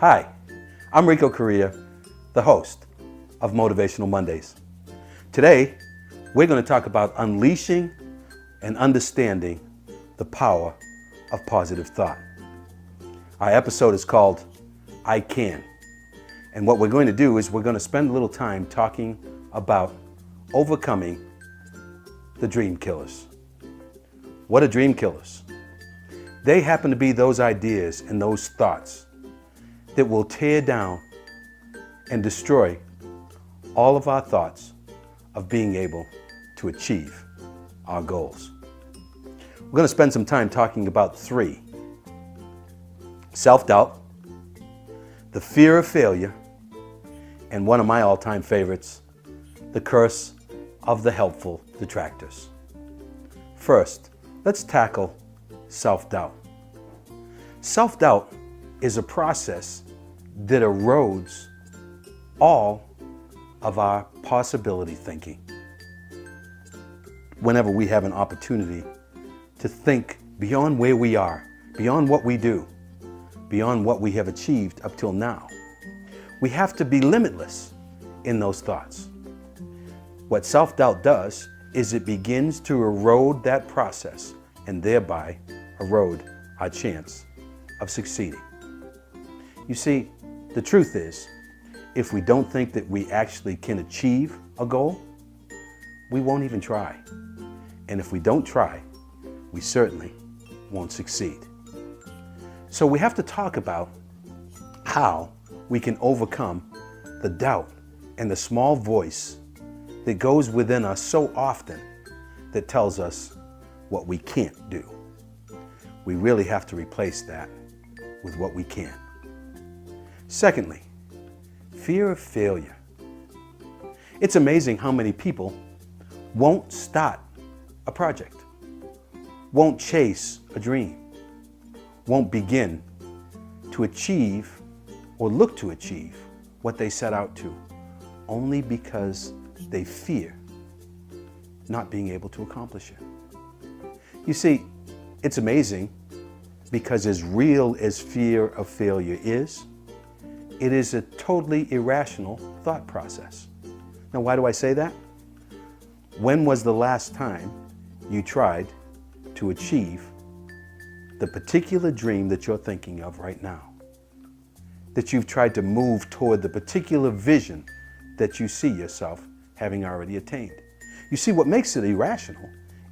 Hi, I'm Rico Correia, the host of Motivational Mondays. Today, we're going to talk about unleashing and understanding the power of positive thought. Our episode is called I Can. And what we're going to do is we're going to spend a little time talking about overcoming the dream killers. What are dream killers? They happen to be those ideas and those thoughts that will tear down and destroy all of our thoughts of being able to achieve our goals. We're going to spend some time talking about three: self-doubt, the fear of failure, and one of my all-time favorites, the curse of the helpful detractors. First, let's tackle self-doubt. Self-doubt is a process that erodes all of our possibility thinking. Whenever we have an opportunity to think beyond where we are, beyond what we do, beyond what we have achieved up till now, we have to be limitless in those thoughts. What self-doubt does is it begins to erode that process and thereby erode our chance of succeeding. You see, the truth is, if we don't think that we actually can achieve a goal, we won't even try. And if we don't try, we certainly won't succeed. So we have to talk about how we can overcome the doubt and the small voice that goes within us so often that tells us what we can't do. We really have to replace that with what we can. Secondly, fear of failure. It's amazing how many people won't start a project, won't chase a dream, won't begin to achieve or look to achieve what they set out to, only because they fear not being able to accomplish it. You see, it's amazing because as real as fear of failure is, it is a totally irrational thought process. Now, why do I say that? When was the last time you tried to achieve the particular dream that you're thinking of right now? That you've tried to move toward the particular vision that you see yourself having already attained? You see, what makes it irrational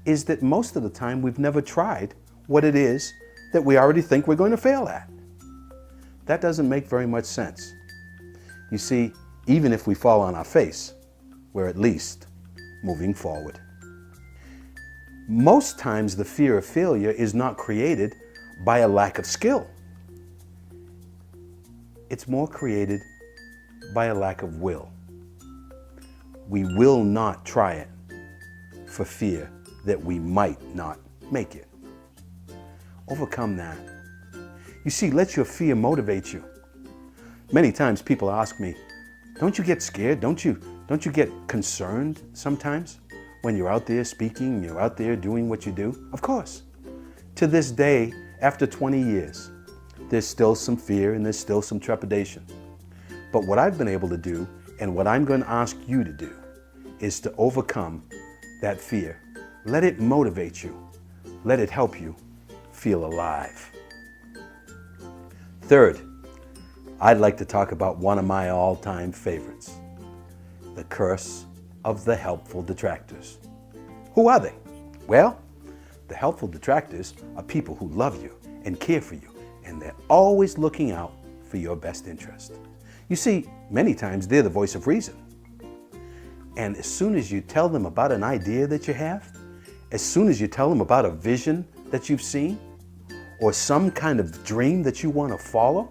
is that most of the time we've never tried what it is that we already think we're going to fail at. That doesn't make very much sense. You see, even if we fall on our face, we're at least moving forward. Most times the fear of failure is not created by a lack of skill. It's more created by a lack of will. We will not try it for fear that we might not make it. Overcome that. You see, let your fear motivate you. Many times people ask me, don't you get scared? Don't you get concerned sometimes when you're out there speaking, you're out there doing what you do? Of course. To this day, after 20 years, there's still some fear and there's still some trepidation. But what I've been able to do, and what I'm going to ask you to do, is to overcome that fear. Let it motivate you. Let it help you feel alive. Third, I'd like to talk about one of my all-time favorites, the curse of the helpful detractors. Who are they? Well, the helpful detractors are people who love you and care for you, and they're always looking out for your best interest. You see, many times they're the voice of reason. And as soon as you tell them about an idea that you have, as soon as you tell them about a vision that you've seen, or some kind of dream that you want to follow,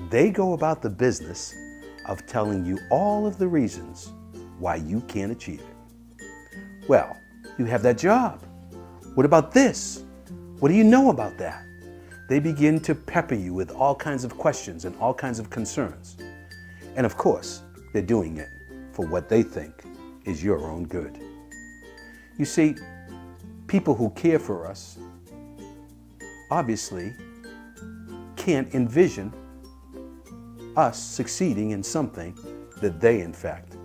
they go about the business of telling you all of the reasons why you can't achieve it. Well, you have that job. What about this? What do you know about that? They begin to pepper you with all kinds of questions and all kinds of concerns. And of course, they're doing it for what they think is your own good. You see, people who care for us obviously can't envision us succeeding in something that they, in fact,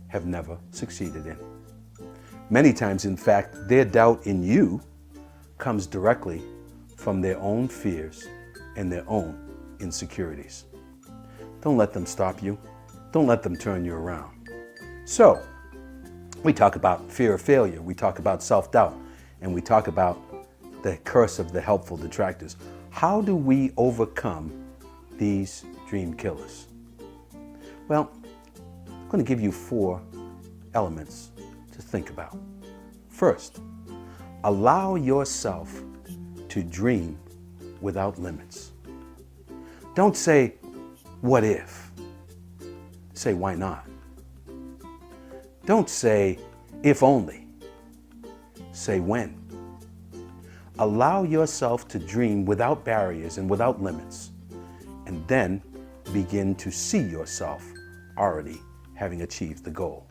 have never succeeded in. Many times, in fact, their doubt in you comes directly from their own fears and their own insecurities. Don't let them stop you. Don't let them turn you around. So, we talk about fear of failure, we talk about self-doubt, and we talk about the curse of the helpful detractors. How do we overcome these dream killers? Well, I'm going to give you 4 elements to think about. First, allow yourself to dream without limits. Don't say, what if? Say, why not? Don't say, if only. Say, when. Allow yourself to dream without barriers and without limits, and then begin to see yourself already having achieved the goal.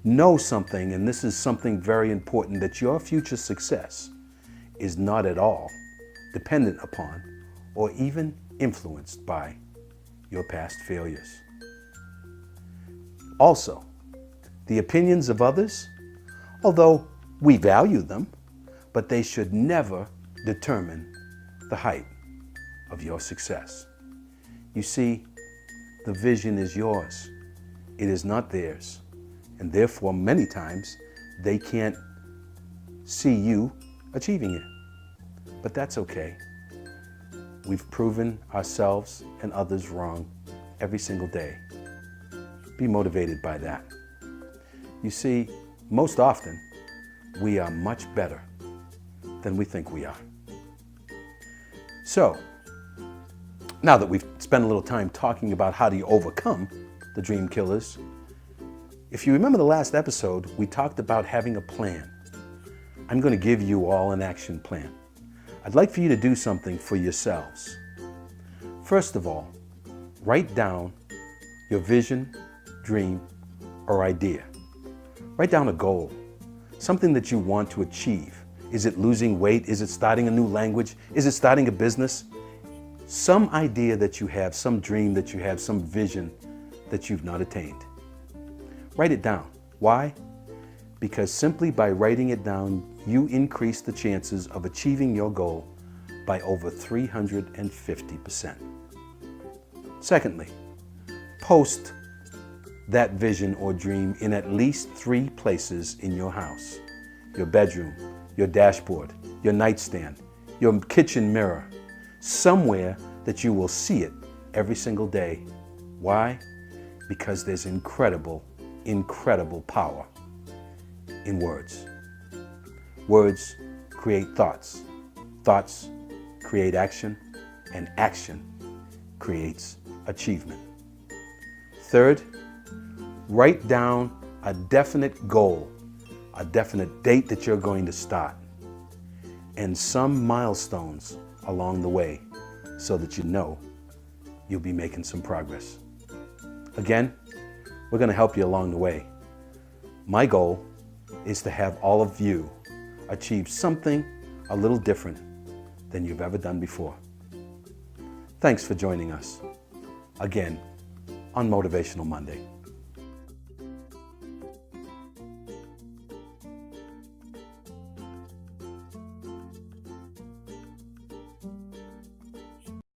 Know something, and this is something very important, that your future success is not at all dependent upon or even influenced by your past failures. Also, the opinions of others, although we value them, but they should never determine the height of your success. You see, the vision is yours. It is not theirs. And therefore, many times, they can't see you achieving it. But that's okay. We've proven ourselves and others wrong every single day. Be motivated by that. You see, most often, we are much better than we think we are. So, now that we've spent a little time talking about how do you overcome the dream killers, if you remember the last episode, we talked about having a plan. I'm going to give you all an action plan. I'd like for you to do something for yourselves. First of all, write down your vision, dream, or idea. Write down a goal, something that you want to achieve. Is it losing weight? Is it starting a new language? Is it starting a business? Some idea that you have, some dream that you have, some vision that you've not attained. Write it down. Why? Because simply by writing it down, you increase the chances of achieving your goal by over 350%. Secondly, post that vision or dream in at least 3 places in your house. Your bedroom, your dashboard, your nightstand, your kitchen mirror, somewhere that you will see it every single day. Why? Because there's incredible power in words. Words create thoughts. Thoughts create action, and action creates achievement. Third, write down a definite goal, a definite date that you're going to start, and some milestones along the way so that you know you'll be making some progress. Again, we're going to help you along the way. My goal is to have all of you achieve something a little different than you've ever done before. Thanks for joining us again on Motivational Monday.